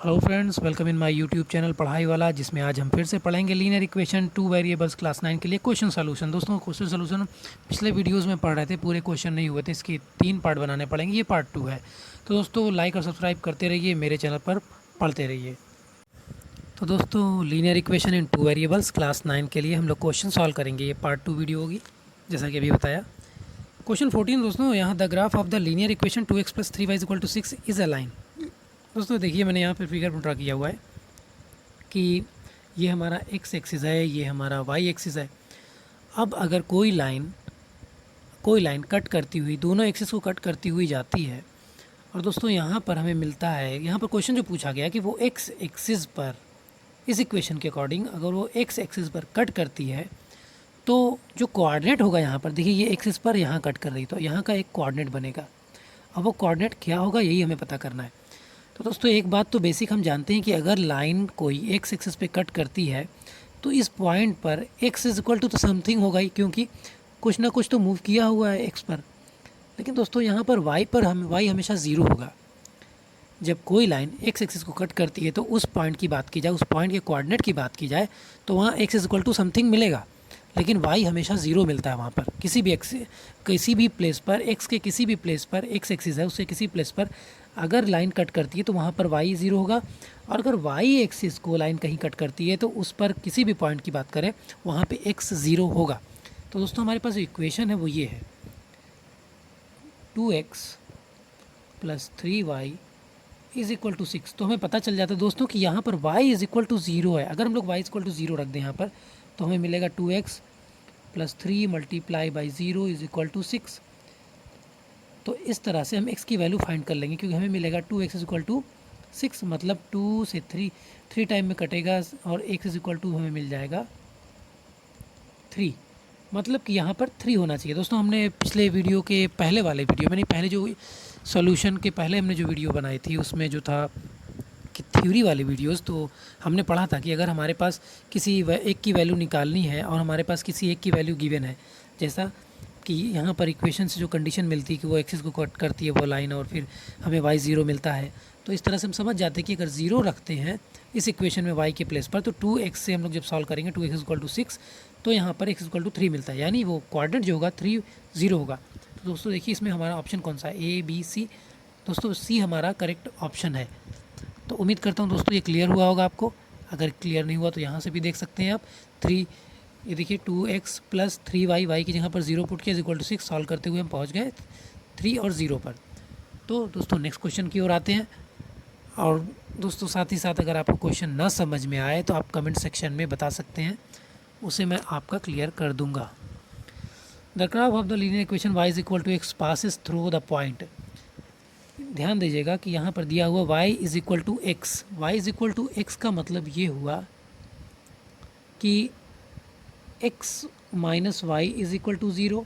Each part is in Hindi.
Hello friends, welcome in my YouTube channel पढ़ाई वाला, जिसमें आज हम फिर से पढ़ेंगे linear equation two variables class 9 के लिए क्वेश्चन सॉल्यूशन। दोस्तों, क्वेश्चन सॉल्यूशन पिछले वीडियोस में पढ़ रहे थे, पूरे क्वेश्चन नहीं हुए थे, इसके 3 पार्ट बनाने पड़ेंगे, ये पार्ट 2 है। तो दोस्तों, लाइक और सब्सक्राइब करते रहिए, मेरे चैनल पर पढ़ते रहिए। तो दोस्तों, लीनियर इक्वेशन इन टू वेरिएबल्स क्लास 9 के लिए हम लोग क्वेश्चन सॉल्व करेंगे, ये पार्ट 2 वीडियो होगी, जैसा कि अभी बताया। क्वेश्चन 14 दोस्तों, यहाँ the graph of the linear equation 2x + 3y = 6 is a line. दोस्तों देखिए, मैंने यहाँ पर फिगर ड्रा किया हुआ है कि ये हमारा x एक्सिस है, ये हमारा y एक्सिस है। अब अगर कोई लाइन कट करती हुई दोनों एक्सिस को कट करती हुई जाती है, और दोस्तों यहाँ पर हमें मिलता है, यहाँ पर क्वेश्चन जो पूछा गया कि वो x एक्सिस पर, इस इक्वेशन के अकॉर्डिंग अगर वो x एक्सिस पर कट करती है तो जो कोऑर्डिनेट होगा यहाँ पर, देखिए ये एक्सिस पर यहाँ कट कर रही, तो यहाँ का एक कोऑर्डिनेट बनेगा। अब वो कोऑर्डिनेट क्या होगा, यही हमें पता करना है। तो दोस्तों, एक बात तो बेसिक हम जानते हैं कि अगर लाइन कोई एक्स एक्सिस पे कट करती है तो इस पॉइंट पर x इक्वल टू तो समथिंग होगा ही, क्योंकि कुछ ना कुछ तो मूव किया हुआ है x पर। लेकिन दोस्तों यहाँ पर y पर y हमेशा ज़ीरो होगा। जब कोई लाइन x एक्सिस को कट करती है तो उस पॉइंट की बात की जाए, उस पॉइंट के कोऑर्डिनेट की बात की जाए, तो वहाँ x इक्वल टू समथिंग मिलेगा, लेकिन y हमेशा ज़ीरो मिलता है वहाँ पर। किसी भी प्लेस पर, x के किसी भी प्लेस पर, x एक्सिस है उससे किसी प्लेस पर अगर लाइन कट करती है तो वहाँ पर y ज़ीरो होगा, और अगर y एक्सिस को लाइन कहीं कट करती है तो उस पर किसी भी पॉइंट की बात करें, वहाँ पे x ज़ीरो होगा। तो दोस्तों, हमारे पास इक्वेशन है वो ये है, 2x + 3y = 6। तो हमें पता चल जाता है दोस्तों कि यहाँ पर y = 0 है। अगर हम लोग y = 0 रख दें यहाँ पर, तो हमें मिलेगा 2x + 3 × 0 = 6। तो इस तरह से हम x की वैल्यू फाइंड कर लेंगे, क्योंकि हमें मिलेगा 2x = 6, मतलब 2 से 3 टाइम में कटेगा, और x = हमें मिल जाएगा 3, मतलब कि यहाँ पर 3 होना चाहिए। दोस्तों, हमने पिछले वीडियो के पहले वाले वीडियो में, नहीं पहले जो सॉल्यूशन के पहले हमने जो वीडियो बनाई थी, उसमें जो था कि थ्योरी वाली वीडियोस, तो हमने पढ़ा था कि अगर हमारे पास किसी एक की वैल्यू निकालनी है और हमारे पास किसी एक की वैल्यू गिवन है, जैसा कि यहाँ पर इक्वेशन से जो कंडीशन मिलती है कि वो एक्सिस को कट करती है वो लाइन, और फिर हमें y ज़ीरो मिलता है, तो इस तरह से हम समझ जाते हैं कि अगर ज़ीरो रखते हैं इस इक्वेशन में y के प्लेस पर, तो 2x से हम लोग जब सॉल्व करेंगे 2x = 6, तो यहाँ पर x = 3 मिलता है, यानी वो कोऑर्डिनेट जो होगा 3 0 होगा। तो दोस्तों देखिए, इसमें हमारा ऑप्शन कौन सा है, A B C। दोस्तों C हमारा करेक्ट ऑप्शन है। तो उम्मीद करता हूँ दोस्तों ये क्लियर हुआ होगा आपको। अगर क्लियर नहीं हुआ तो यहाँ से भी देख सकते हैं आप। 3, ये देखिए 2x + 3y, y की जगह पर 0 पुट किया, = 6, सॉल्व करते हुए हम पहुँच गए 3 और 0 पर। तो दोस्तों, नेक्स्ट क्वेश्चन की ओर आते हैं। और दोस्तों, साथ ही साथ अगर आपको क्वेश्चन ना समझ में आए तो आप कमेंट सेक्शन में बता सकते हैं, उसे मैं आपका क्लियर कर दूंगा। The graph of the linear equation y = x passes through the point. ध्यान दीजिएगा कि यहाँ पर दिया हुआ y = x, y = x का मतलब ये हुआ कि x - y = 0,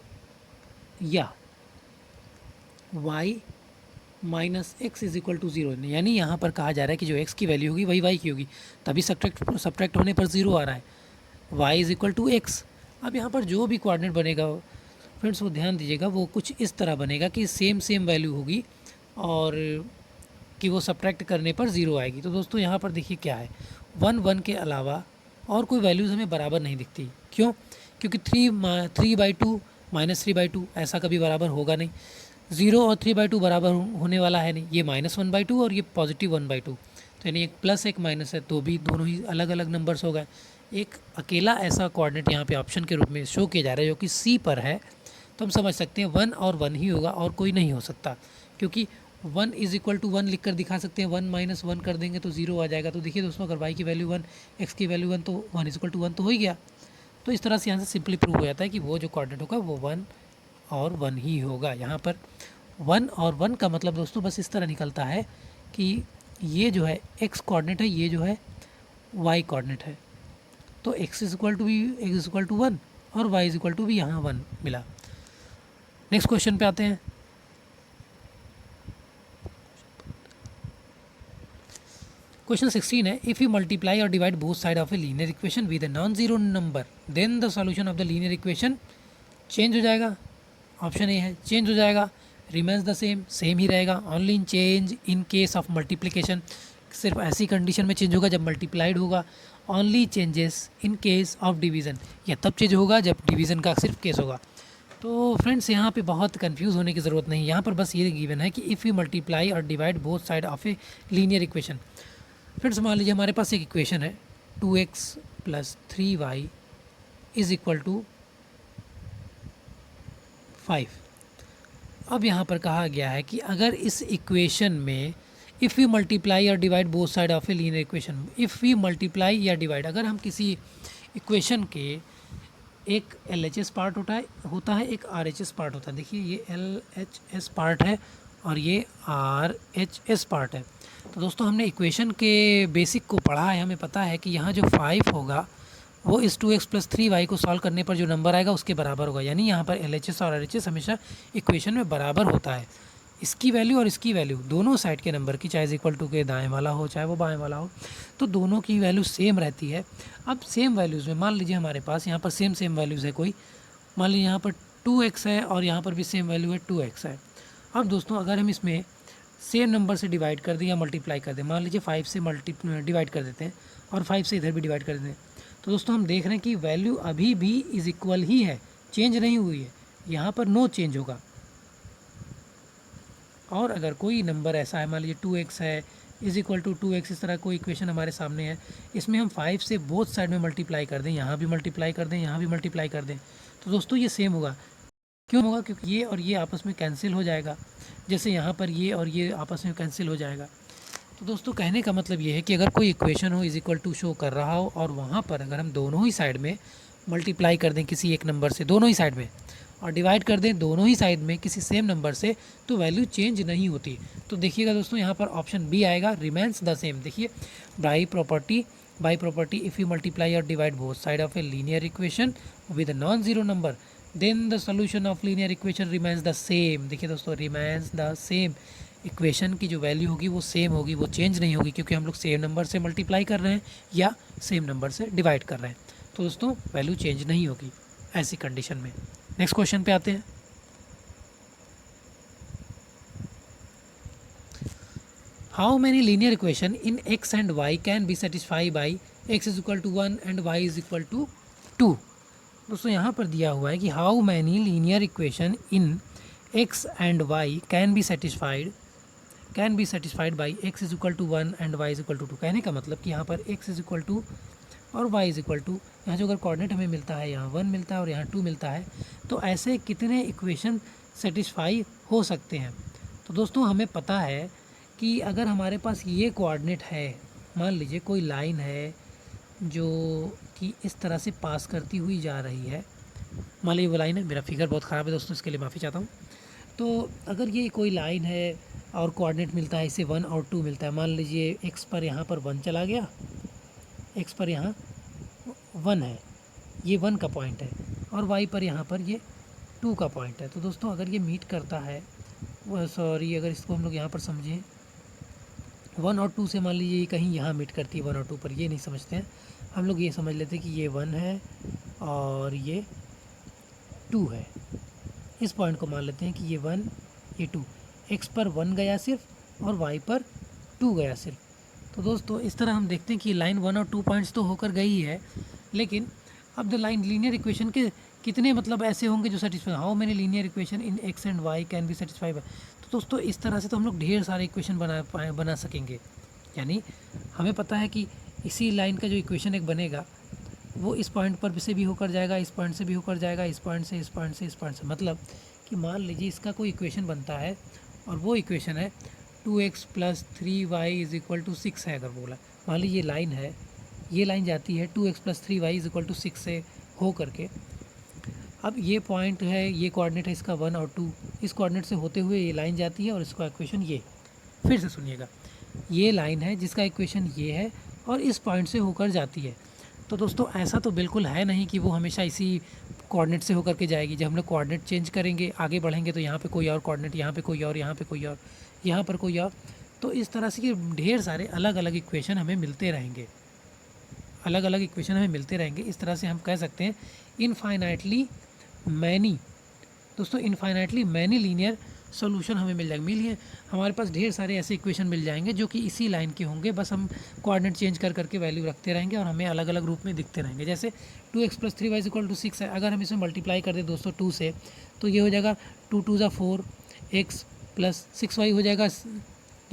या y - x = 0, यानी यहाँ पर कहा जा रहा है कि जो x की वैल्यू होगी वही y की होगी, तभी सब्ट्रैक्ट होने पर 0 आ रहा है, y = x। अब यहाँ पर जो भी कोऑर्डिनेट बनेगा फ्रेंड्स, वो ध्यान दीजिएगा, वो कुछ इस तरह बनेगा कि सेम वैल्यू होगी, और कि वो सब्ट्रैक्ट करने पर 0 आएगी। तो दोस्तों, यहाँ पर देखिए क्या है, 1 के अलावा और कोई वैल्यूज़ हमें बराबर नहीं दिखती। क्यों? क्योंकि 3/2 - 3/2 ऐसा कभी बराबर होगा नहीं, 0 और 3/2 बराबर होने वाला है नहीं, ये -1/2 और ये +1/2, तो यानी एक प्लस एक माइनस है, तो भी दोनों ही अलग अलग नंबर्स हो गए। एक अकेला ऐसा कोऑर्डिनेट यहाँ पे ऑप्शन के रूप में शो किया जा रहा है जो कि सी पर है, तो हम समझ सकते हैं 1 और 1 ही होगा, और कोई नहीं हो सकता, क्योंकि 1 = 1 लिख कर दिखा सकते हैं, 1 - 1 कर देंगे तो 0 आ जाएगा। तो देखिए दोस्तों, अगर y की वैल्यू 1, x की वैल्यू 1, तो 1 = 1 तो हो ही गया। तो इस तरह से यहाँ से सिंपली प्रूव हो जाता है कि वो जो कोऑर्डिनेट होगा वो 1 और 1 ही होगा। यहाँ पर 1 और 1 का मतलब दोस्तों बस इस तरह निकलता है कि ये जो है x कोऑर्डिनेट है, ये जो है y कोऑर्डिनेट है, तो x = 1 और y = भी यहाँ 1 मिला। नेक्स्ट क्वेश्चन पे आते हैं। क्वेश्चन 16 है, इफ़ यू मल्टीप्लाई और divide both side of a linear equation with a non zero number, then the solution of the linear equation change हो जाएगा। ऑप्शन ए है चेंज हो जाएगा, रिमेन्स द सेम ही रहेगा, only in change in case of multiplication. सिर्फ ऐसी कंडीशन में चेंज होगा जब मल्टीप्लाइड होगा। Only changes in case of division, या तब चेंज होगा जब डिवीज़न का सिर्फ केस होगा। तो फ्रेंड्स यहाँ पे बहुत कंफ्यूज होने की ज़रूरत नहीं है, यहाँ पर बस ये गिवन है कि इफ़ यू मल्टीप्लाई और divide both side of a linear equation. Friends मान लीजिए हमारे पास एक इक्वेशन है 2x + 3y is equal to 5। अब यहाँ पर कहा गया है कि अगर इस इक्वेशन में इफ़ यू मल्टीप्लाई और divide both side of a linear equation, if you multiply या डिवाइड, अगर हम किसी इक्वेशन के एक LHS पार्ट होता है एक RHS पार्ट होता है। देखिए ये LHS पार्ट है और ये RHS पार्ट है। तो दोस्तों हमने इक्वेशन के बेसिक को पढ़ा है, हमें पता है कि यहाँ जो 5 होगा वो इस 2x + 3y को सॉल्व करने पर जो नंबर आएगा उसके बराबर होगा। यानी यहाँ पर LHS और RHS हमेशा इक्वेशन में बराबर होता है। इसकी वैल्यू और इसकी वैल्यू दोनों साइड के नंबर की, चाहे इक्वल टू के दाएं वाला हो चाहे वो बाएं वाला हो, तो दोनों की वैल्यू सेम रहती है। अब सेम वैल्यूज़ में मान लीजिए हमारे पास यहाँ पर सेम वैल्यूज़ है कोई, मान लीजिए यहाँ पर 2x है और यहाँ पर भी सेम वैल्यू है 2x है। अब दोस्तों अगर हम इसमें सेम नंबर से डिवाइड कर दें या मल्टीप्लाई कर दें, मान लीजिए 5 से डिवाइड कर देते हैं और 5 से इधर भी डिवाइड कर देते हैं, तो दोस्तों हम देख रहे हैं कि वैल्यू अभी भी इज़ इक्वल ही है, चेंज नहीं हुई है, यहाँ पर नो चेंज होगा। और अगर कोई नंबर ऐसा है, मान लीजिए 2x है इज़ इक्वल टू 2x, इस तरह कोई इक्वेशन हमारे सामने है, इसमें हम 5 से बोथ साइड में मल्टीप्लाई कर दें, यहाँ भी मल्टीप्लाई कर दें, यहाँ भी मल्टीप्लाई कर दें, तो दोस्तों ये सेम होगा। क्यों होगा? क्योंकि ये और ये आपस में कैंसिल हो जाएगा, जैसे यहाँ पर ये और ये आपस में कैंसिल हो जाएगा। तो दोस्तों कहने का मतलब ये है कि अगर कोई इक्वेशन हो इज़ इक्वल टू शो कर रहा हो और वहाँ पर अगर हम दोनों ही साइड में मल्टीप्लाई कर दें किसी एक नंबर से, दोनों ही साइड में, और डिवाइड कर दें दोनों ही साइड में किसी सेम नंबर से, तो वैल्यू चेंज नहीं होती। तो देखिएगा दोस्तों यहाँ पर ऑप्शन बी आएगा, रिमेंस द सेम। देखिए by property if you multiply और divide both side of a linear equation with non zero number then the solution of linear equation remains the same. देखिए दोस्तों रिमेंस द सेम, इक्वेशन की जो वैल्यू होगी वो सेम होगी, वो चेंज नहीं होगी, क्योंकि हम लोग सेम नंबर से मल्टीप्लाई कर रहे हैं या सेम नंबर से डिवाइड कर रहे हैं। तो दोस्तों वैल्यू चेंज नहीं होगी ऐसी कंडीशन में। नेक्स्ट क्वेश्चन पे आते हैं। How many linear equation in x and y can be satisfy by x is equal to 1 and y is equal to 2। दोस्तों यहाँ पर दिया हुआ है कि how many linear equation in x and y can be satisfied by x is equal to 1 and y is equal to 2। कहने का मतलब कि यहाँ पर x इज इक्वल टू और y इज इक्वल टू, यहाँ जो अगर कोऑर्डिनेट हमें मिलता है यहाँ 1 मिलता है और यहाँ 2 मिलता है, तो ऐसे कितने इक्वेशन सेटिस्फाई हो सकते हैं। तो दोस्तों हमें पता है कि अगर हमारे पास ये कोऑर्डिनेट है, मान लीजिए कोई लाइन है जो कि इस तरह से पास करती हुई जा रही है, मान लीजिए वो लाइन है, मेरा फिगर बहुत ख़राब है दोस्तों इसके लिए माफ़ी चाहता हूँ। तो अगर ये कोई लाइन है और कोऑर्डिनेट मिलता है, इसे 1 और 2 मिलता है, मान लीजिए x पर यहाँ पर 1 चला गया, x पर यहाँ 1 है, ये 1 का पॉइंट है, और y पर यहाँ पर ये 2 का पॉइंट है। तो दोस्तों अगर ये मीट करता है, अगर इसको हम लोग यहाँ पर समझें 1 और 2 से, मान लीजिए ये कहीं यहाँ मीट करती है 1 और 2 पर, ये नहीं समझते हैं हम लोग, ये समझ लेते हैं कि ये 1 है और ये 2 है। इस पॉइंट को मान लेते हैं कि ये 1 ये 2, x पर 1 गया सिर्फ और y पर 2 गया सिर्फ। तो दोस्तों इस तरह हम देखते हैं कि लाइन 1 और 2 पॉइंट्स तो होकर गई है, लेकिन अब द लाइन लीनियर इक्वेशन के कितने मतलब ऐसे होंगे जो satisfy, how many linear equation in x and y can be satisfy by. तो दोस्तों इस तरह से तो हम लोग ढेर सारे इक्वेशन बना सकेंगे। यानी हमें पता है कि इसी लाइन का जो इक्वेशन एक बनेगा वो इस पॉइंट पर से भी होकर जाएगा, इस पॉइंट से भी होकर जाएगा, इस पॉइंट से, इस पॉइंट से, इस पॉइंट से। मतलब कि मान लीजिए इसका कोई इक्वेशन बनता है और वो इक्वेशन है 2x + 3y is equal to 6 है। अगर बोला मान लीजिए ये लाइन है, ये लाइन जाती है 2x + 3y is equal to 6 से हो करके, अब ये पॉइंट है, ये कोऑर्डिनेट है इसका 1 और 2, इस कोऑर्डिनेट से होते हुए ये लाइन जाती है और इसका इक्वेशन ये, फिर से सुनिएगा, ये लाइन है जिसका इक्वेशन ये है और इस पॉइंट से होकर जाती है। तो दोस्तों ऐसा तो बिल्कुल है नहीं कि वो हमेशा इसी कोऑर्डिनेट से होकर के जाएगी। जब हम लोग कोऑर्डिनेट चेंज करेंगे, आगे बढ़ेंगे, तो यहाँ पे कोई और कोऑर्डिनेट, यहाँ पे कोई और, यहाँ पे कोई और, यहाँ पर कोई और, तो इस तरह से कि ढेर सारे अलग अलग इक्वेशन हमें मिलते रहेंगे, अलग अलग इक्वेशन हमें मिलते रहेंगे। इस तरह से हम कह सकते हैं इनफाइनाइटली मैनी, दोस्तों इनफाइनाइटली मैनी लीनियर सोल्यूशन हमें मिल जाएगा। मिलिए हमारे पास ढेर सारे ऐसे इक्वेशन मिल जाएंगे जो कि इसी लाइन के होंगे, बस हम कोऑर्डिनेट चेंज कर करके वैल्यू रखते रहेंगे और हमें अलग अलग रूप में दिखते रहेंगे। जैसे 2x + 3y = 6 है, अगर हम इसमें मल्टीप्लाई कर दें दोस्तों 2 से, तो ये हो जाएगा 2 2 = 4 x + 6y हो जाएगा,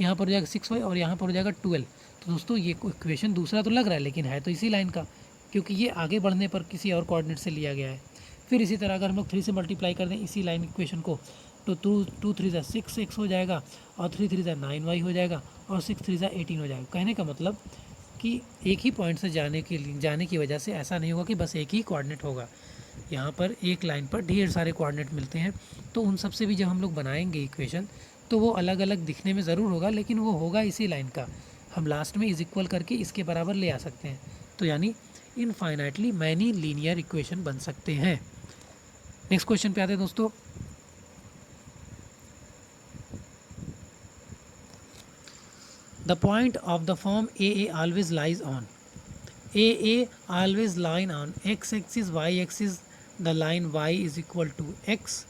यहाँ पर हो जाएगा 6y और यहाँ पर हो जाएगा 12। तो दोस्तों ये इक्वेशन दूसरा तो लग रहा है लेकिन है तो इसी लाइन का, क्योंकि ये आगे बढ़ने पर किसी और कोऑर्डिनेट से लिया गया है। फिर इसी तरह अगर हम लोग 3 से मल्टीप्लाई कर दें इसी लाइन इक्वेशन को, तो 2 3 = 6x हो जाएगा और 3 3 = 9y हो जाएगा और 6 3 = 18 हो जाएगा। कहने का मतलब कि एक ही पॉइंट से जाने की वजह से ऐसा नहीं होगा कि बस एक ही कोऑर्डिनेट होगा। यहाँ पर एक लाइन पर ढेर सारे कोऑर्डिनेट मिलते हैं, तो उन सब से भी जब हम लोग बनाएंगे इक्वेशन तो वो अलग अलग दिखने में ज़रूर होगा लेकिन वो होगा इसी लाइन का। हम लास्ट में इज इक्वल करके इसके बराबर ले आ सकते हैं, तो यानी इनफाइनाइटली मैनी लीनियर इक्वेशन बन सकते हैं। नेक्स्ट क्वेश्चन पे आते हैं दोस्तों। The point of the form a always lies on A always line on x axis, y axis, the line y is equal to x,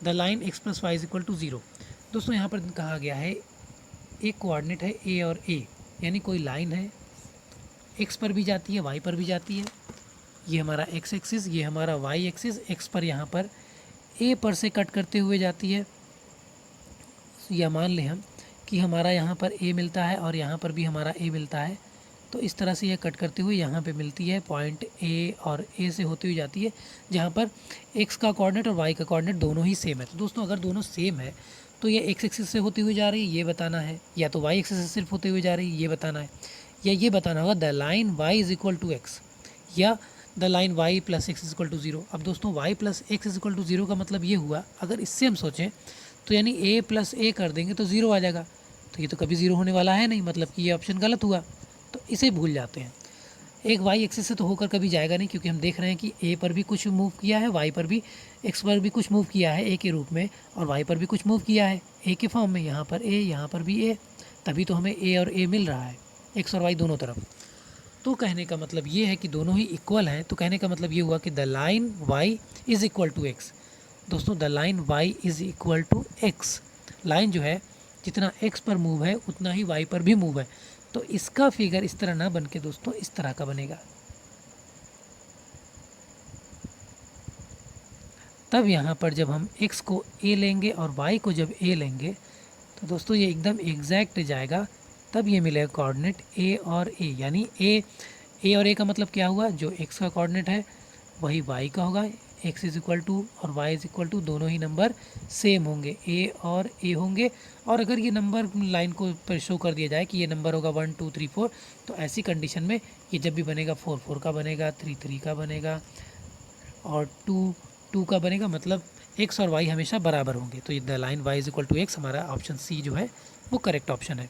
the line x plus y is equal to 0। दोस्तों यहाँ पर कहा गया है एक कोऑर्डिनेट है a और a, यानी कोई लाइन है x पर भी जाती है y पर भी जाती है। ये हमारा x एक्सिस, ये हमारा y एक्सिस, x पर यहाँ पर a पर से कट करते हुए जाती है। या मान लें हम कि हमारा यहाँ पर a मिलता है और यहाँ पर भी हमारा a मिलता है, तो इस तरह से यह कट करते हुए यहाँ पे मिलती है, पॉइंट ए और ए से होती हुई जाती है, जहाँ पर x का कोऑर्डिनेट और y का कोऑर्डिनेट दोनों ही सेम है। तो दोस्तों अगर दोनों सेम है तो ये x एक्सिस से होती हुई जा रही है, ये बताना है, या तो y एक्सिस से सिर्फ होती हुई जा रही है, ये बताना है, या ये बताना होगा the line y is equal to x या the line y plus x is equal to 0। अब दोस्तों y plus x is equal to 0 का मतलब ये हुआ, अगर इससे हम सोचें तो यानी a प्लस a कर देंगे तो 0 आ जाएगा, तो ये तो कभी 0 होने वाला है नहीं, मतलब कि ये ऑप्शन गलत हुआ, तो इसे भूल जाते हैं। एक y एक्सिस से तो होकर कभी जाएगा नहीं, क्योंकि हम देख रहे हैं कि a पर भी कुछ मूव किया है, y पर भी, x पर भी कुछ मूव किया है a के रूप में, और y पर भी कुछ मूव किया है a के फॉर्म में, यहाँ पर a, यहाँ पर भी a, तभी तो हमें a और a मिल रहा है, x और y दोनों तरफ। तो कहने का मतलब ये है कि दोनों ही इक्वल हैं, तो कहने का मतलब ये हुआ कि the line y is equal to x। दोस्तों the line y is equal to x, line जो है जितना x पर मूव है उतना ही y पर भी मूव है, तो इसका फिगर इस तरह ना बन के दोस्तों इस तरह का बनेगा। तब यहाँ पर जब हम x को a लेंगे और y को जब a लेंगे तो दोस्तों ये एकदम एग्जैक्ट जाएगा, तब ये मिलेगा कोऑर्डिनेट a और a, यानी a और a का मतलब क्या हुआ, जो x का कोऑर्डिनेट है वही y का होगा, x इज इक्वल टू और y इज इक्वल टू, दोनों ही नंबर सेम होंगे, a और a होंगे। और अगर ये नंबर लाइन को पर शो कर दिया जाए कि ये नंबर होगा 1 2 3 4, तो ऐसी कंडीशन में ये जब भी बनेगा 4 4 का बनेगा, 3 3 का बनेगा और 2 2 का बनेगा, मतलब x और y हमेशा बराबर होंगे। तो ये the line y is equal to x, हमारा ऑप्शन सी जो है वो करेक्ट ऑप्शन है।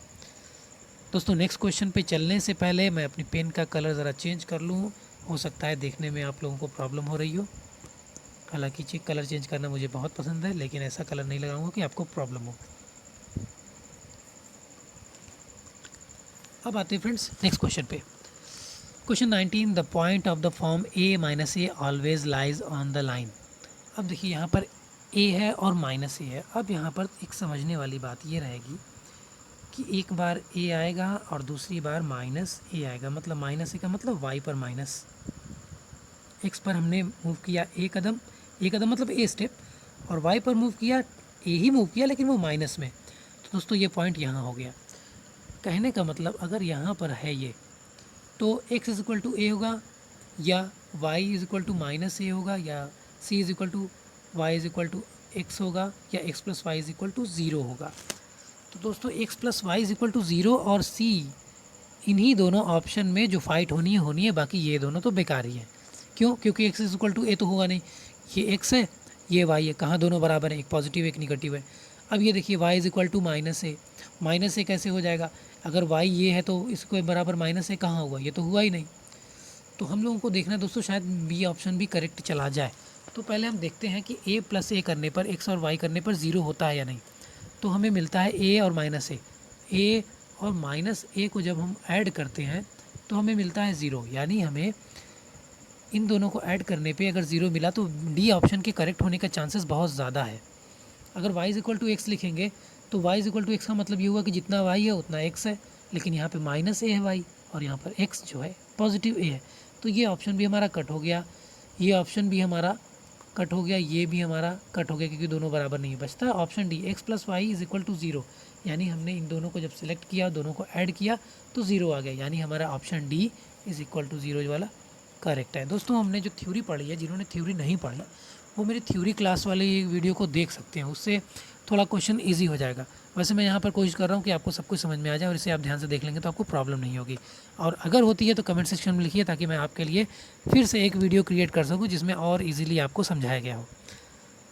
दोस्तों नेक्स्ट क्वेश्चन पे चलने से पहले मैं अपनी पेन का कलर ज़रा चेंज कर लूँ, हो सकता है देखने में आप लोगों को प्रॉब्लम हो रही हो। हालांकि कलर चेंज करना मुझे बहुत पसंद है, लेकिन ऐसा कलर नहीं लगाऊंगा कि आपको प्रॉब्लम हो। अब आते हैं फ्रेंड्स नेक्स्ट क्वेश्चन पे। Question 19, the point of the form a minus a always lies on the line. अब देखिए यहाँ पर a है और माइनस a है। अब यहाँ पर एक समझने वाली बात ये रहेगी कि एक बार a आएगा और दूसरी बार माइनस a आएगा, मतलब माइनस a का मतलब y पर माइनस, x पर हमने मूव किया a कदम मतलब a स्टेप, और y पर मूव किया a ही मूव किया लेकिन वो माइनस में। तो दोस्तों ये पॉइंट यहाँ हो गया। कहने का मतलब अगर यहाँ पर है ये, तो x is equal to a होगा, या y is equal to minus a होगा, या c is equal to y is equal to x होगा, या x plus y is equal to 0 होगा। तो दोस्तों x plus y is equal to 0 और c, इन्हीं दोनों ऑप्शन में जो फाइट होनी है, बाकी ये दोनों तो बेकार ही है। क्यों? क्योंकि x is equal to a तो होगा नहीं, ये x है ये y है, कहाँ दोनों बराबर है, एक पॉजिटिव एक निगेटिव है। अब ये देखिए y is equal to minus a कैसे हो जाएगा, अगर y ये है तो इसको बराबर माइनस ए कहाँ हुआ, ये तो हुआ ही नहीं। तो हम लोगों को देखना है दोस्तों, शायद बी ऑप्शन भी करेक्ट चला जाए। तो पहले हम देखते हैं कि a प्लस ए करने पर, x और y करने पर 0 होता है या नहीं। तो हमें मिलता है a और माइनस ए और माइनस ए को जब हम ऐड करते हैं तो हमें मिलता है 0, यानी हमें इन दोनों को ऐड करने पे अगर 0 मिला तो डी ऑप्शन के करेक्ट होने का चांसेस बहुत ज़्यादा है। अगर y is equal to x लिखेंगे तो y is equal to x का मतलब ये हुआ कि जितना y है उतना x है, लेकिन यहाँ पे माइनस a है y और यहाँ पर x जो है पॉजिटिव a है। तो ये ऑप्शन भी हमारा कट हो गया, ये ऑप्शन भी हमारा कट हो गया, ये भी हमारा कट हो गया क्योंकि दोनों बराबर नहीं है। बचता option D x plus y is equal to zero, यानी हमने इन दोनों को जब सिलेक्ट किया, दोनों को ऐड किया तो ज़ीरो आ गया, यानी हमारा option D is equal to zero वाला करेक्ट है। दोस्तों हमने जो थ्योरी पढ़ी है, जिन्होंने थ्योरी नहीं पढ़ी वो मेरी थ्योरी क्लास वाले वीडियो को देख सकते हैं, उससे थोड़ा क्वेश्चन ईजी हो जाएगा। वैसे मैं यहाँ पर कोशिश कर रहा हूँ कि आपको सब कुछ समझ में आ जाए और इसे आप ध्यान से देख लेंगे तो आपको प्रॉब्लम नहीं होगी, और अगर होती है तो कमेंट सेक्शन में लिखिए ताकि मैं आपके लिए फिर से एक वीडियो क्रिएट कर सकूँ जिसमें और ईजिली आपको समझाया गया हो।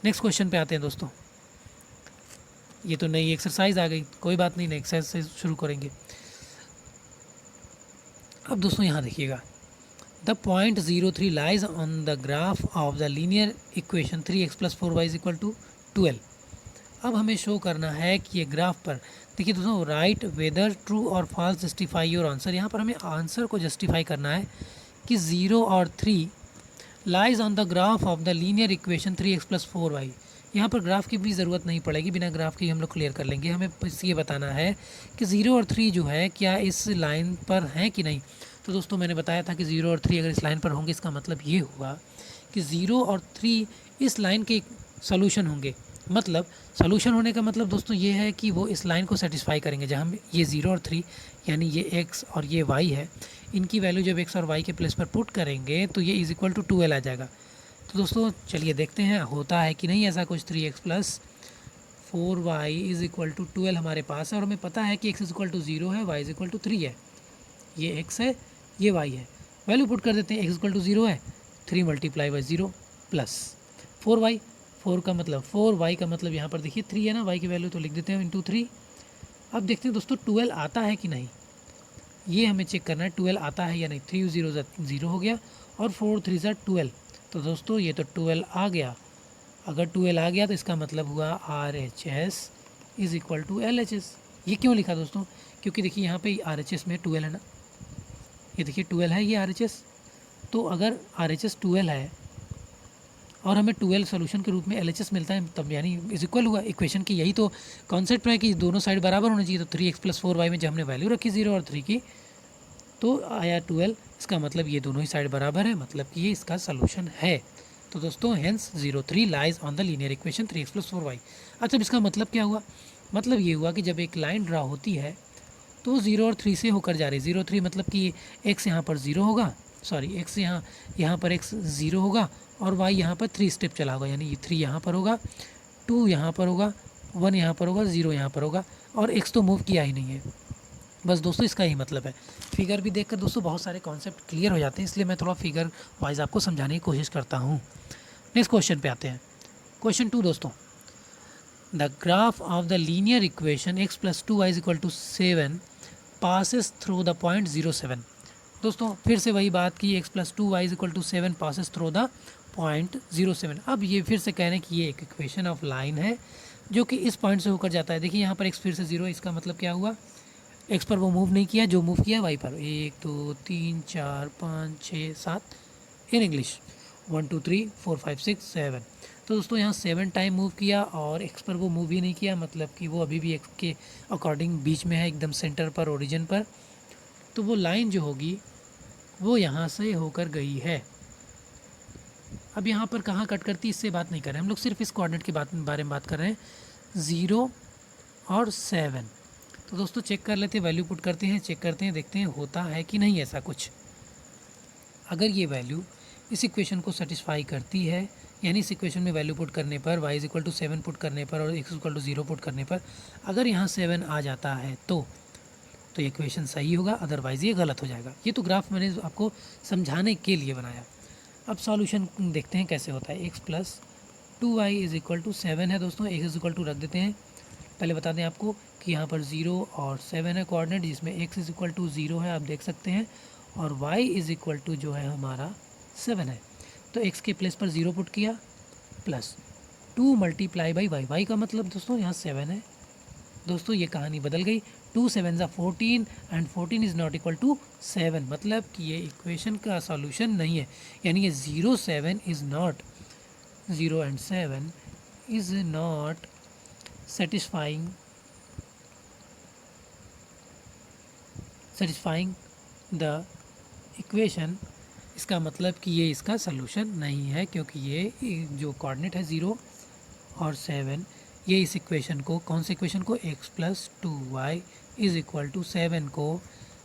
नेक्स्ट क्वेश्चन पे आते हैं दोस्तों। ये तो नई एक्सरसाइज आ गई, कोई बात नहीं, नेक्स्ट एक्सरसाइज से शुरू करेंगे। अब दोस्तों यहाँ देखिएगा, the point 03 lies on the graph of the linear equation 3x plus 4y is equal to 12। अब हमें शो करना है कि ये ग्राफ पर देखिए दोस्तों, राइट वेदर ट्रू और फॉल्स जस्टिफाई योर आंसर। यहाँ पर हमें आंसर को जस्टिफाई करना है कि 0 और 3 lies on the graph of the linear equation 3x plus 4y। यहाँ पर ग्राफ की भी ज़रूरत नहीं पड़ेगी, बिना ग्राफ के ही हम लोग क्लियर कर लेंगे। हमें बस ये बताना है कि 0 और 3 जो है क्या इस लाइन पर हैं कि नहीं। तो दोस्तों मैंने बताया था कि 0 और 3 अगर इस लाइन पर होंगे इसका मतलब ये हुआ कि 0 और 3 इस लाइन के सोल्यूशन होंगे। मतलब सोल्यूशन होने का मतलब दोस्तों ये है कि वो इस लाइन को सेटिस्फाई करेंगे। जहाँ हम ये 0 और 3 यानी ये x और ये y है, इनकी वैल्यू जब x और y के प्लेस पर पुट करेंगे तो ये इज इक्वल टू 12 आ जाएगा। तो दोस्तों चलिए देखते हैं होता है कि नहीं ऐसा कुछ। 3x plus 4y is equal to 12 हमारे पास है और हमें पता है कि x इज इक्वल टू 0 है, y इज इक्वल टू 3 है। ये x है, ये y है, वैल्यू पुट कर देते हैं। x इक्वल टू 0 है, 3 मल्टीप्लाई बाई 0 प्लस 4y, 4 का मतलब 4y का मतलब यहाँ पर देखिए 3 है ना, y की वैल्यू तो लिख देते हैं इंटू 3। अब देखते हैं दोस्तों 12 आता है कि नहीं, ये हमें चेक करना है 12 आता है या नहीं। 3 0 0 हो गया और 4 3 12। तो दोस्तों ये तो 12 आ गया। अगर 12 आ गया तो इसका मतलब हुआ RHS is equal to LHS। ये क्यों लिखा दोस्तों, क्योंकि देखिए यहाँ पे RHS में 12 है ना, ये देखिए 12 है ये RHS। तो अगर RHS 12 है और हमें 12 सोल्यूशन के रूप में LHS मिलता है तब यानी इज इक्वल हुआ। इक्वेशन की यही तो कॉन्सेप्ट है कि दोनों साइड बराबर होनी चाहिए। तो 3x प्लस 4y में जब हमने वैल्यू रखी 0 और 3 की तो आया 12। इसका मतलब ये दोनों ही साइड बराबर है, मतलब कि ये इसका सोल्यूशन है। तो दोस्तों hence 03 lies on the linear equation 3x plus 4y। अच्छा इसका मतलब क्या हुआ, मतलब ये हुआ कि जब एक लाइन ड्रा होती है तो 0 और 3 से होकर जा रही है। 0 3 मतलब कि x यहाँ पर 0 होगा, सॉरी x यहाँ पर x 0 होगा और y यहाँ पर 3 स्टेप चला होगा, यानी 3 यहाँ पर होगा, 2 यहाँ पर होगा, 1 यहाँ पर होगा, 0 यहाँ पर होगा और x तो मूव किया ही नहीं है। बस दोस्तों इसका ही मतलब है। फिगर भी देखकर दोस्तों बहुत सारे कॉन्सेप्ट क्लियर हो जाते हैं, इसलिए मैं थोड़ा फिगर वाइज आपको समझाने की कोशिश करता हूँ। नेक्स्ट क्वेश्चन पे आते हैं। क्वेश्चन 2 दोस्तों, the graph of the linear equation x plus 2y is equal to 7 passes through the point 07। दोस्तों फिर से वही बात की, x plus 2y is equal to 7 passes through the point 07। अब ये फिर से कह रहे हैं कि ये एक इक्वेशन ऑफ लाइन है जो कि इस पॉइंट से होकर जाता है। देखिए यहाँ पर x फिर से 0, इसका मतलब क्या हुआ, x पर वो मूव नहीं किया जो मूव किया y पर। 1 2 3 4 5 6 7 इन इंग्लिश 1 2 3 4 5 6 7। तो दोस्तों यहाँ 7 टाइम मूव किया और x पर वो मूव ही नहीं किया, मतलब कि वो अभी भी x के अकॉर्डिंग बीच में है, एकदम सेंटर पर, ओरिजिन पर। तो वो लाइन जो होगी वो यहाँ से होकर गई है। अब यहाँ पर कहाँ कट करती इससे बात नहीं कर रहे हम लोग, सिर्फ इस कोऑर्डिनेट के बारे में बात कर रहे हैं, 0 और 7। तो दोस्तों चेक कर लेते हैं, वैल्यू पुट करते हैं, चेक करते हैं, देखते हैं होता है कि नहीं ऐसा कुछ। अगर ये वैल्यू इस इक्वेशन को सेटिस्फाई करती है, यानी इस इक्वेशन में वैल्यू पुट करने पर y is equal to 7 put करने पर और x इक्वल टू 0 पुट करने पर अगर यहाँ 7 आ जाता है तो ये इक्वेशन सही होगा, अदरवाइज़ ये गलत हो जाएगा। ये तो ग्राफ मैंने आपको समझाने के लिए बनाया। अब सॉल्यूशन देखते हैं कैसे होता है। x plus 2y is equal to 7 है दोस्तों, x इज इक्वल टू रख देते हैं। पहले बता दें आपको कि यहाँ पर 0 और 7 है कोऑर्डिनेट, जिसमें x इज इक्वल टू 0 है, आप देख सकते हैं, और y इज इक्वल टू जो है हमारा 7 है। तो x के प्लेस पर 0 पुट किया प्लस 2 मल्टीप्लाई बाई y का मतलब दोस्तों यहाँ 7 है। दोस्तों ये कहानी बदल गई, 2 7 ज़ा 14 and 14 is not equal to 7, मतलब कि ये इक्वेशन का सॉल्यूशन नहीं है। यानी ये 0 7 is not 0 and 7 is not satisfying the equation, इसका मतलब कि ये इसका सलूशन नहीं है, क्योंकि ये जो कोऑर्डिनेट है 0 और 7, ये इस इक्वेशन को, कौन से इक्वेशन को, x plus 2y is equal to 7 को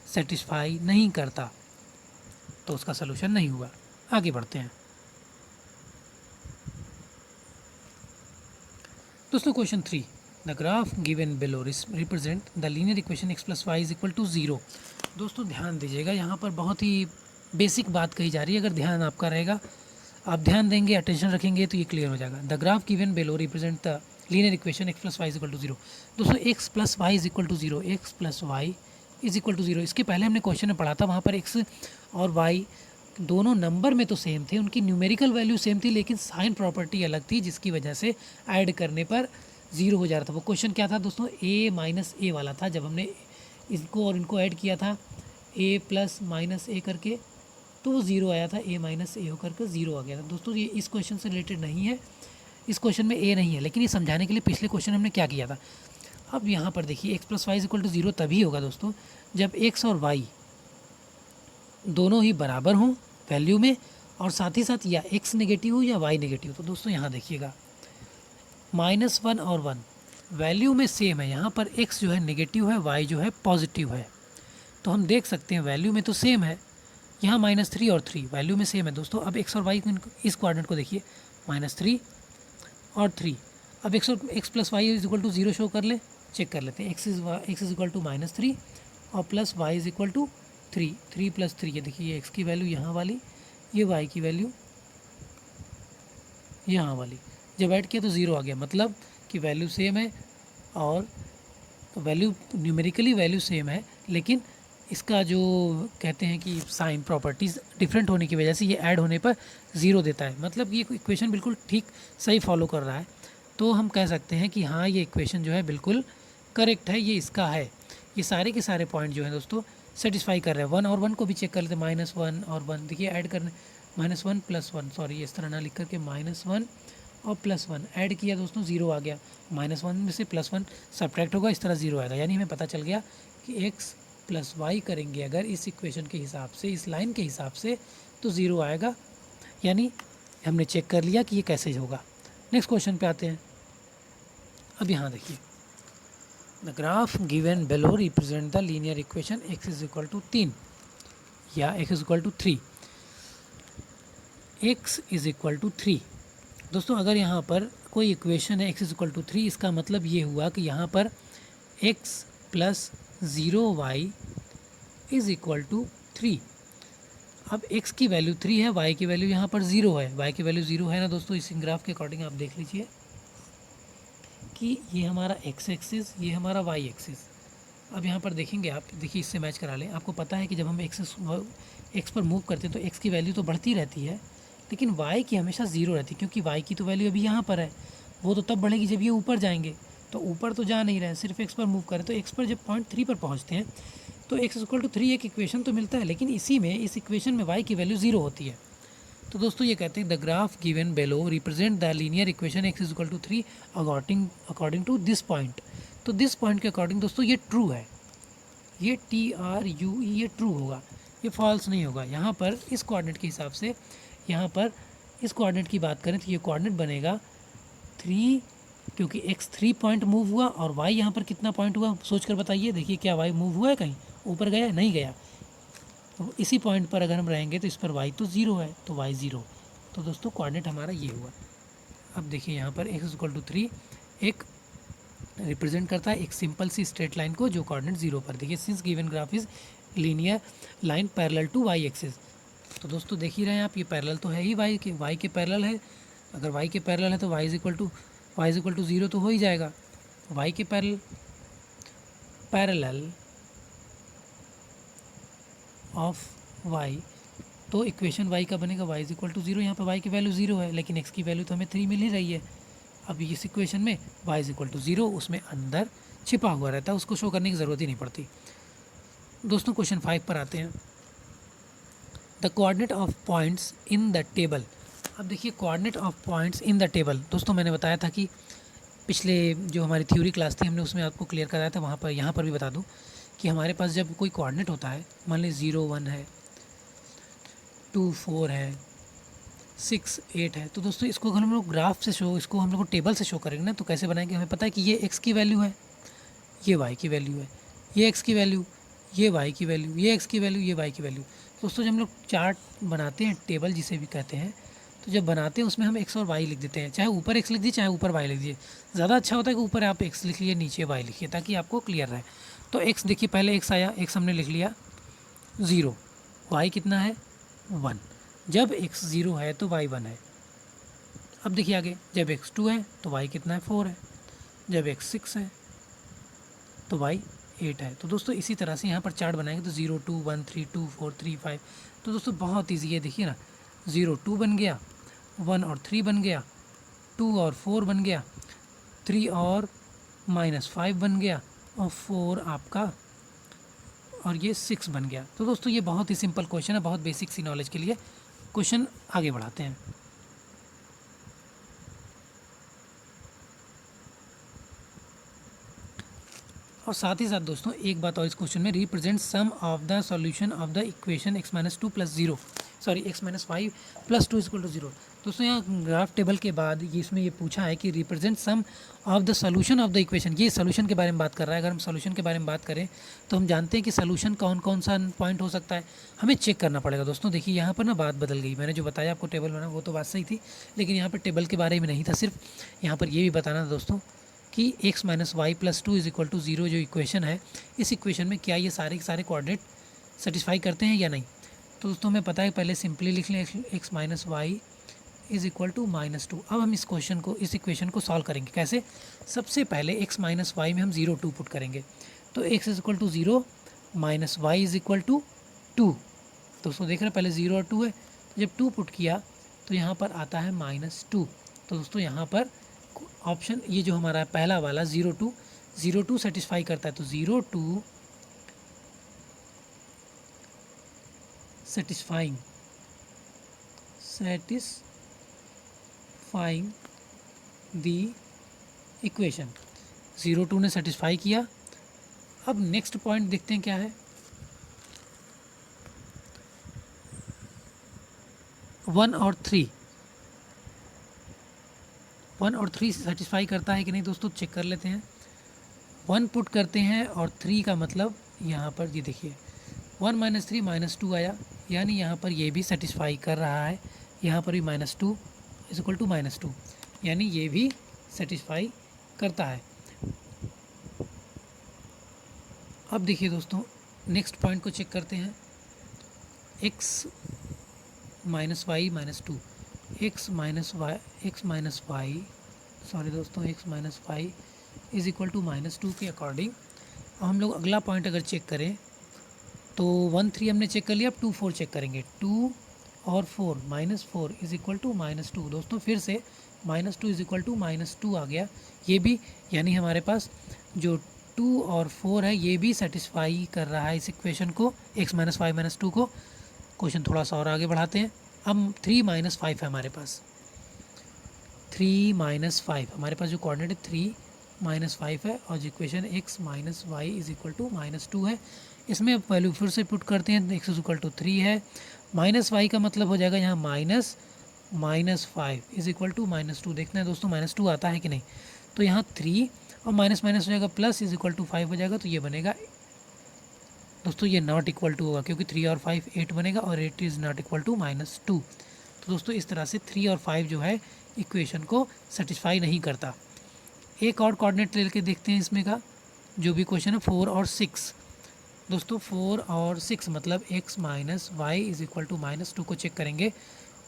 सेटिस्फाई नहीं करता, तो उसका सलूशन नहीं हुआ। आगे बढ़ते हैं दोस्तों। Question 3, the graph given below represent the linear equation x plus y is equal to 0। दोस्तों ध्यान दीजिएगा, यहाँ पर बहुत ही बेसिक बात कही जा रही है। अगर ध्यान आपका रहेगा, आप ध्यान देंगे, अटेंशन रखेंगे, तो ये क्लियर हो जाएगा। The graph given below represent the linear equation x plus y is equal to 0। दोस्तों x plus y is equal to 0, x plus y is equal to 0, इसके पहले हमने क्वेश्चन में पढ़ा था, वहाँ पर x और y दोनों नंबर में तो सेम थे, उनकी न्यूमेरिकल वैल्यू सेम थी, लेकिन साइन प्रॉपर्टी अलग थी, जिसकी वजह से ऐड करने पर 0 हो जा रहा था। वो क्वेश्चन क्या था दोस्तों, a माइनस ए वाला था। जब हमने इनको और इनको ऐड किया था a प्लस माइनस ए करके, तो वो 0 आया था, a माइनस ए होकर के 0 आ गया था। दोस्तों ये इस क्वेश्चन से रिलेटेड नहीं है, इस क्वेश्चन में a नहीं है, लेकिन ये समझाने के लिए पिछले क्वेश्चन हमने क्या किया था। अब यहाँ पर देखिए x plus y is equal to 0 तभी होगा दोस्तों जब x और y दोनों ही बराबर हों वैल्यू में, और साथ ही साथ या x नेगेटिव हो या y नेगेटिव। तो दोस्तों यहाँ देखिएगा, -1 और 1 वैल्यू में सेम है, यहाँ पर x जो है नेगेटिव है, y जो है पॉजिटिव है। तो हम देख सकते हैं वैल्यू में तो सेम है, यहाँ -3 और 3 वैल्यू में सेम है दोस्तों। अब x और y को, इस कोऑर्डिनेट को देखिए, -3 और 3। अब x plus y is equal to 0 show कर ले, चेक कर लेते हैं। x इज इक्वल टू -3 और plus y is equal to 3, 3 plus 3, ये देखिए ये x की वैल्यू यहाँ वाली, ये y की वैल्यू यहाँ वाली, जब ऐड किया तो 0 आ गया, मतलब कि वैल्यू सेम है, और वैल्यू न्यूमेरिकली वैल्यू सेम है, लेकिन इसका जो कहते हैं कि साइन प्रॉपर्टीज़ डिफरेंट होने की वजह से ये ऐड होने पर 0 देता है। मतलब ये इक्वेशन बिल्कुल ठीक सही फॉलो कर रहा है, तो हम कह सकते हैं कि हाँ ये इक्वेशन जो है बिल्कुल करेक्ट है, ये इसका है। ये सारे के सारे पॉइंट जो हैं दोस्तों सेटिस्फाई कर रहे हैं। 1 और 1 को भी चेक कर लेते हैं, -1 और 1 देखिए ऐड करने, -1 प्लस 1, सॉरी इस तरह ना लिख करके, -1 और +1 ऐड किया दोस्तों, 0 आ गया। -1 में से +1 सब्ट्रैक्ट होगा, इस तरह 0 आएगा। यानी हमें पता चल गया कि x प्लस वाई करेंगे अगर इस इक्वेशन के हिसाब से, इस लाइन के हिसाब से, तो 0 आएगा। यानी हमने चेक कर लिया कि ये कैसे होगा। नेक्स्ट क्वेश्चन पे आते हैं। अब यहाँ देखिए, the graph given below represent the linear equation x is equal to 3 या x is equal to 3। x is equal to 3 दोस्तों, अगर यहाँ पर कोई इक्वेशन है x इज इक्वल टू 3, इसका मतलब ये हुआ कि यहाँ पर x plus 0y is equal to 3। अब x की वैल्यू 3 है, y की वैल्यू यहाँ पर 0 है। y की वैल्यू 0 है ना दोस्तों, इस ग्राफ के अकॉर्डिंग आप देख लीजिए कि ये हमारा x एक्सिस, ये हमारा y एक्सिस। अब यहाँ पर देखेंगे आप, देखिए इससे मैच करा लें। आपको पता है कि जब हम x पर मूव करते हैं तो x की वैल्यू तो बढ़ती रहती है, लेकिन y की हमेशा 0 रहती है, क्योंकि y की तो वैल्यू अभी यहाँ पर है, वो तो तब बढ़ेगी जब ये ऊपर जाएंगे। तो ऊपर तो जा नहीं रहे हैं, सिर्फ x पर मूव करें, तो x पर जब पॉइंट 3 पर पहुँचते हैं तो x इक्वल टू 3 एक इक्वेशन तो मिलता है, लेकिन इसी में, इस इक्वेशन में y की वैल्यू 0 होती है। तो दोस्तों ये कहते हैं the graph given below represent the linear equation x is equal to 3 according to this point. तो दिस पॉइंट के अकॉर्डिंग दोस्तों ये ट्रू है, ये TRUE ये ट्रू होगा, ये फॉल्स नहीं होगा। यहाँ पर इस कोऑर्डिनेट के हिसाब से, यहाँ पर इस कोऑर्डिनेट की बात करें तो ये कोऑर्डिनेट बनेगा 3, क्योंकि x 3 पॉइंट मूव हुआ और y यहाँ पर कितना पॉइंट हुआ सोच कर बताइए। देखिए क्या y मूव हुआ है, कहीं ऊपर गया, नहीं गया। तो इसी पॉइंट पर अगर हम रहेंगे तो इस पर y तो 0 है, तो y 0। तो दोस्तों कोऑर्डिनेट हमारा ये हुआ। अब देखिए यहाँ पर x इक्वल टू 3 एक रिप्रेजेंट करता है एक सिंपल सी स्ट्रेट लाइन को जो कोऑर्डिनेट 0 पर। देखिए since given graph is linear line parallel to y axis. तो दोस्तों देख ही रहे हैं आप, ये पैरेलल तो है ही y के पैरेलल है। अगर y के पैरेलल है तो y इज इक्वल टू 0 तो हो ही जाएगा। y के पैरेलल ऑफ y, तो इक्वेशन y का बनेगा y इज इक्वल टू 0। यहाँ पर y की वैल्यू 0 है, लेकिन x की वैल्यू तो हमें 3 मिल ही रही है। अब इस इक्वेशन में y इज इक्वल टू 0 उसमें अंदर छिपा हुआ रहता है, उसको शो करने की ज़रूरत ही नहीं पड़ती। दोस्तों क्वेश्चन 5 पर आते हैं। The coordinate of points in the table. अब देखिए coordinate of points in the table, दोस्तों मैंने बताया था कि पिछले जो हमारी थ्योरी क्लास थी हमने उसमें आपको क्लियर कराया था, वहाँ पर यहाँ पर भी बता दूँ कि हमारे पास जब कोई कोऑर्डिनेट होता है, मान लीजिए 0 1 है, 2 4 है, 6 8 है, तो दोस्तों इसको अगर हम लोग ग्राफ से शो, इसको हम लोग टेबल से शो करेंगे ना, तो कैसे बनाएंगे? हमें पता है कि ये x की वैल्यू है, ये y की वैल्यू है, ये x की वैल्यू, ये y की वैल्यू, ये x की वैल्यू, ये y की वैल्यू। दोस्तों जब हम लोग चार्ट बनाते हैं, टेबल जिसे भी कहते हैं, तो जब बनाते हैं उसमें हम x और y लिख देते हैं, चाहे ऊपर x लिख दीजिए चाहे ऊपर y लिख दीजिए। ज़्यादा अच्छा होता है कि ऊपर आप x लिख लीजिए, नीचे y लिखिए, ताकि आपको क्लियर रहे। तो x देखिए, पहले x आया, x हमने लिख लिया 0, y कितना है 1। जब x 0 है तो y 1 है। अब देखिए आगे, जब x 2 है तो y कितना है 4 है, जब x 6 है तो y 8 है। तो दोस्तों इसी तरह से यहाँ पर चार्ट बनाएंगे तो 0 2 1 3 2 4 3 5। तो दोस्तों बहुत ईजी है, देखिए ना, 0 2 बन गया, 1 और 3 बन गया, 2 और 4 बन गया, 3 और -5 बन गया, और 4 आपका, और ये 6 बन गया। तो दोस्तों ये बहुत ही सिंपल क्वेश्चन है, बहुत बेसिक सी नॉलेज के लिए। क्वेश्चन आगे बढ़ाते हैं। और साथ ही साथ दोस्तों एक बात और इस क्वेश्चन में, represent sum of the solution of the equation x minus 2 plus 0, sorry x minus 5 plus 2 equal to 0। दोस्तों यहाँ ग्राफ टेबल के बाद ये इसमें ये पूछा है कि represent sum of the solution of the equation, ये सॉल्यूशन के बारे में बात कर रहा है। अगर हम सॉल्यूशन के बारे में बात करें तो हम जानते हैं कि सॉल्यूशन कौन कौन सा पॉइंट हो सकता है, हमें चेक करना पड़ेगा। दोस्तों देखिए यहाँ पर ना बात बदल गई, मैंने जो बताया आपको टेबल बना वो तो बात सही थी, लेकिन यहाँ पर टेबल के बारे में नहीं था, सिर्फ यहाँ पर ये भी बताना था दोस्तों कि x minus y plus 2 is equal to 0 जो इक्वेशन है, इस इक्वेशन में क्या ये सारे के सारे कोऑर्डिनेट सेटिस्फाई करते हैं या नहीं। तो दोस्तों हमें पता है, पहले सिंपली लिख लें x minus y is equal to -2। अब हम इस क्वेश्चन को, इस इक्वेशन को सॉल्व करेंगे कैसे? सबसे पहले x माइनस वाई में हम 0 2 पुट करेंगे, तो x is equal to 0 minus y is equal to 2। दोस्तों देख रहे हैं पहले 0 और 2 है, तो जब 2 पुट किया तो यहाँ पर आता है -2। तो दोस्तों यहाँ पर ऑप्शन ये जो हमारा पहला वाला 0 2 सेटिस्फाई करता है, तो 0 2 सेटिस्फाइंग द इक्वेशन, 0 2 ने सेटिस्फाई किया। अब नेक्स्ट पॉइंट देखते हैं क्या है, 1 और 3 सेटिस्फाई करता है कि नहीं दोस्तों, चेक कर लेते हैं। 1 पुट करते हैं और 3 का मतलब यहाँ पर ये देखिए 1 माइनस 3 -2 आया, यानी यहाँ पर ये भी सेटिस्फाई कर रहा है। यहाँ पर भी -2 इज इक्वल टू -2, यानी ये भी सेटिस्फाई करता है। अब देखिए दोस्तों नेक्स्ट पॉइंट को चेक करते हैं, x minus y -2, x minus y sorry दोस्तों x minus y is equal to -2 के अकॉर्डिंग हम लोग अगला पॉइंट अगर चेक करें तो 1 3 हमने चेक कर लिया, अब 2 4 चेक करेंगे। 2 और 4 -4 इज इक्वल टू -2। दोस्तों फिर से -2 इज इक्वल टू -2 आ गया, ये भी, यानी हमारे पास जो 2 और 4 है ये भी सेटिस्फाई कर रहा है इस इक्वेशन को, x माइनस वाई -2 को। क्वेश्चन थोड़ा सा और आगे बढ़ाते हैं। अब 3 - 5 है हमारे पास, 3 - 5 हमारे पास जो कोऑर्डिनेट है 3 - 5 है, और जो equation x minus y is equal to -2 है, इसमें वैल्यू फिर से पुट करते हैं, x इज इक्वल टू 3 है, माइनस वाई का मतलब हो जाएगा यहाँ -5 इज इक्वल टू -2। देखना है दोस्तों -2 आता है कि नहीं, तो यहाँ 3 और माइनस माइनस हो जाएगा, प्लस इज इक्वल टू 5 हो जाएगा, तो ये बनेगा दोस्तों ये नॉट इक्वल टू होगा, क्योंकि 3 और 5 8 बनेगा, और 8 इज़ नॉट इक्वल टू -2। तो दोस्तों इस तरह से 3 और 5 जो है इक्वेशन को सेटिस्फाई नहीं करता। एक और कोऑर्डिनेट लेके देखते हैं इसमें का, जो भी क्वेश्चन है 4 और 6। दोस्तों 4 और 6 मतलब x minus y is equal to -2 को चेक करेंगे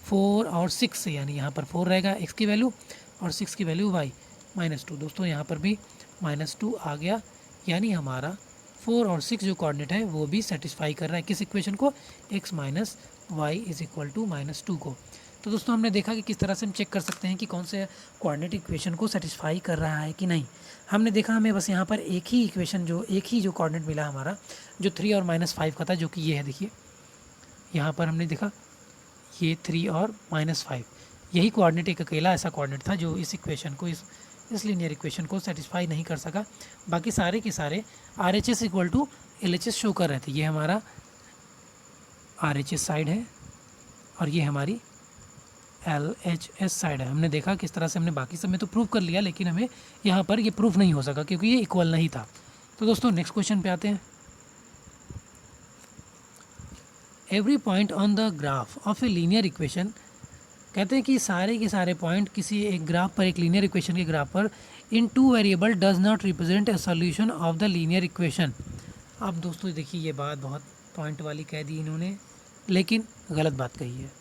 4 और 6 से, यानी यहाँ पर 4 रहेगा x की वैल्यू और 6 की वैल्यू y -2। दोस्तों यहाँ पर भी -2 आ गया, यानी हमारा 4 और 6 जो कोऑर्डिनेट है वो भी सेटिस्फाई कर रहा है किस इक्वेशन को, x minus y is equal to -2 को। तो दोस्तों हमने देखा कि किस तरह से हम चेक कर सकते हैं कि कौन से कोऑर्डिनेट इक्वेशन को सेटिस्फाई कर रहा है कि नहीं। हमने देखा हमें बस यहाँ पर एक ही इक्वेशन, जो एक ही जो कोऑर्डिनेट मिला हमारा, जो 3 और -5 का था, जो कि ये है, देखिए यहाँ पर हमने देखा ये 3 और -5, यही कोऑर्डिनेट एक अकेला ऐसा कोऑर्डिनेट था जो इस इक्वेशन को, इस इस लीनियर इक्वेशन को सेटिस्फाई नहीं कर सका। बाकी सारे के सारे RHS equal to LHS show कर रहे थे। ये हमारा RHS साइड है और ये हमारी LHS साइड है। हमने देखा किस तरह से हमने बाकी सब में तो प्रूव कर लिया, लेकिन हमें यहाँ पर ये प्रूफ नहीं हो सका क्योंकि ये इक्वल नहीं था। तो दोस्तों नेक्स्ट क्वेश्चन पे आते हैं। Every point on the graph of a linear equation, कहते हैं कि सारे के सारे पॉइंट किसी एक ग्राफ पर, एक लीनियर इक्वेशन के ग्राफ पर, in two variable does not represent a solution of the linear equation. अब दोस्तों देखिए ये बात बहुत पॉइंट वाली कह दी इन्होंने, लेकिन गलत बात कही है।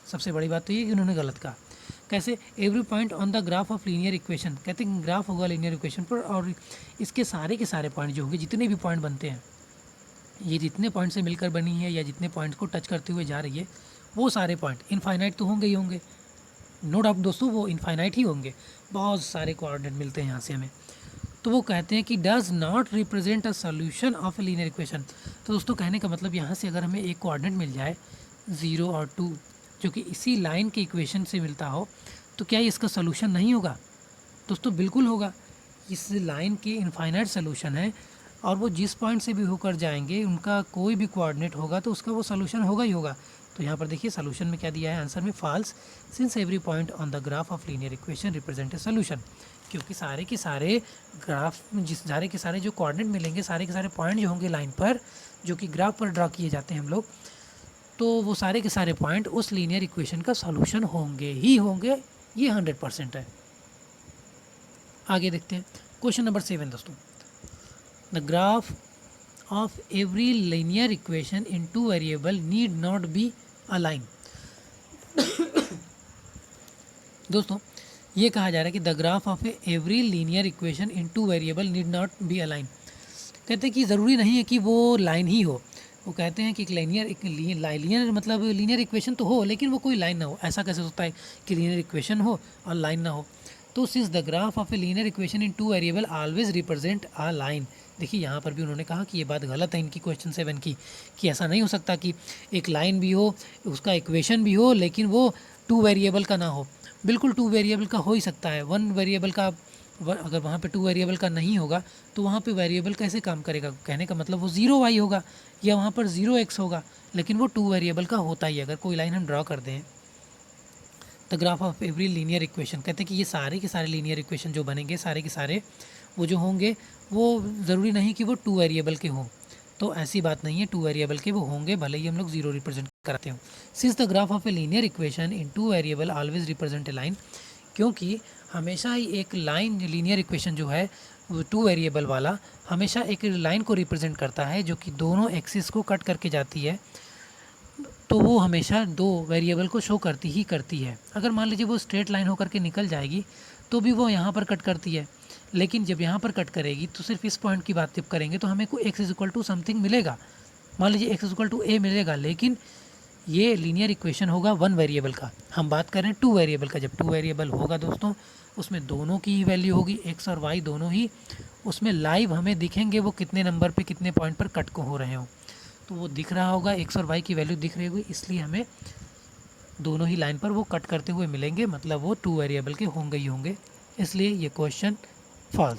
सबसे बड़ी बात तो ये कि उन्होंने गलत कहा। कैसे? Every point on the graph of linear equation, कहते हैं ग्राफ होगा लीनियर इक्वेशन पर और इसके सारे के सारे पॉइंट जो होंगे, जितने भी पॉइंट बनते हैं, ये जितने पॉइंट से मिलकर बनी है या जितने पॉइंट्स को टच करते हुए जा रही है, वो सारे पॉइंट इनफाइनाइट तो होंगे ही होंगे, नो डाउट दोस्तों, वो इनफाइनाइट ही होंगे। बहुत सारे कोऑर्डिनेट मिलते हैं यहाँ से हमें। तो वो कहते हैं कि does not represent a solution of a linear equation. तो दोस्तों कहने का मतलब यहाँ से अगर हमें एक कोऑर्डिनेट मिल जाए 0 और 2 जो कि इसी लाइन के इक्वेशन से मिलता हो, तो क्या इसका सोल्यूशन नहीं होगा? दोस्तों बिल्कुल होगा। इस लाइन के इनफाइनाइट सोल्यूशन है और वो जिस पॉइंट से भी होकर जाएंगे, उनका कोई भी कोऑर्डिनेट होगा तो उसका वो सोल्यूशन होगा ही होगा। तो यहाँ पर देखिए सोल्यूशन में क्या दिया है, आंसर में false, since every point on the graph of linear equation represent a solution. क्योंकि सारे के सारे ग्राफ, सारे के सारे जो कोऑर्डिनेट मिलेंगे, सारे के सारे पॉइंट जो होंगे लाइन पर, जो कि ग्राफ पर ड्रा किए जाते हैं हम लोग, तो वो सारे के सारे पॉइंट उस लीनियर इक्वेशन का सॉल्यूशन होंगे ही होंगे, ये 100% है। आगे देखते हैं क्वेश्चन नंबर 7 दोस्तों। The graph of every linear equation in two variable need not be align. दोस्तों ये कहा जा रहा है कि the graph of every linear equation in two variable need not be align. कहते हैं कि ज़रूरी नहीं है कि वो लाइन ही हो। वो कहते हैं कि एक लीनियर मतलब लीनियर इक्वेशन तो हो, लेकिन वो कोई लाइन ना हो। ऐसा कैसे होता है कि लीनियर इक्वेशन हो और लाइन ना हो? तो since the graph of a linear equation in two variable always represent a line. देखिए यहाँ पर भी उन्होंने कहा कि ये बात गलत है इनकी क्वेश्चन 7 की, कि ऐसा नहीं हो सकता कि एक लाइन भी हो, उसका इक्वेशन भी हो, लेकिन वो टू वेरिएबल का ना हो। बिल्कुल टू वेरिएबल का हो ही सकता है। वन वेरिएबल का अगर वहाँ पे टू वेरिएबल का नहीं होगा तो वहाँ पे वेरिएबल कैसे काम करेगा? कहने का मतलब वो 0y होगा या वहाँ पर 0x होगा, लेकिन वो टू वेरिएबल का होता ही है। अगर कोई लाइन हम ड्रॉ कर दें, the graph of every linear equation, कहते हैं कि ये सारे के सारे लीनियर इक्वेशन जो बनेंगे, सारे के सारे वो जो होंगे, वो ज़रूरी नहीं कि वो टू वेरिएबल के हों। तो ऐसी बात नहीं है, टू वेरिएबल के वो होंगे, भले ही हम लोग 0 रिप्रेजेंट करते हो। Since the graph of a linear equation in two variable always represent a line, क्योंकि हमेशा ही एक लाइन, लीनियर इक्वेशन जो है वो टू वेरिएबल वाला, हमेशा एक लाइन को रिप्रेजेंट करता है जो कि दोनों एक्सिस को कट करके जाती है। तो वो हमेशा दो वेरिएबल को शो करती ही करती है। अगर मान लीजिए वो स्ट्रेट लाइन होकर के निकल जाएगी तो भी वो यहाँ पर कट करती है, लेकिन जब यहाँ पर कट करेगी तो सिर्फ इस पॉइंट की बात जब करेंगे तो हमें कोई x is equal to something मिलेगा। मान लीजिए x is equal to a मिलेगा, लेकिन ये लीनियर इक्वेशन होगा वन वेरिएबल का। हम बात करें टू वेरिएबल का। जब टू वेरिएबल होगा दोस्तों, उसमें दोनों की ही वैल्यू होगी, एक्स और वाई दोनों ही उसमें लाइव हमें दिखेंगे, वो कितने नंबर पे कितने पॉइंट पर कट को हो रहे हो, तो वो दिख रहा होगा, एक्स और वाई की वैल्यू दिख रही होगी, इसलिए हमें दोनों ही लाइन पर वो कट करते हुए मिलेंगे, मतलब वो टू वेरिएबल के होंगे ही होंगे। इसलिए ये क्वेश्चन फॉल्स।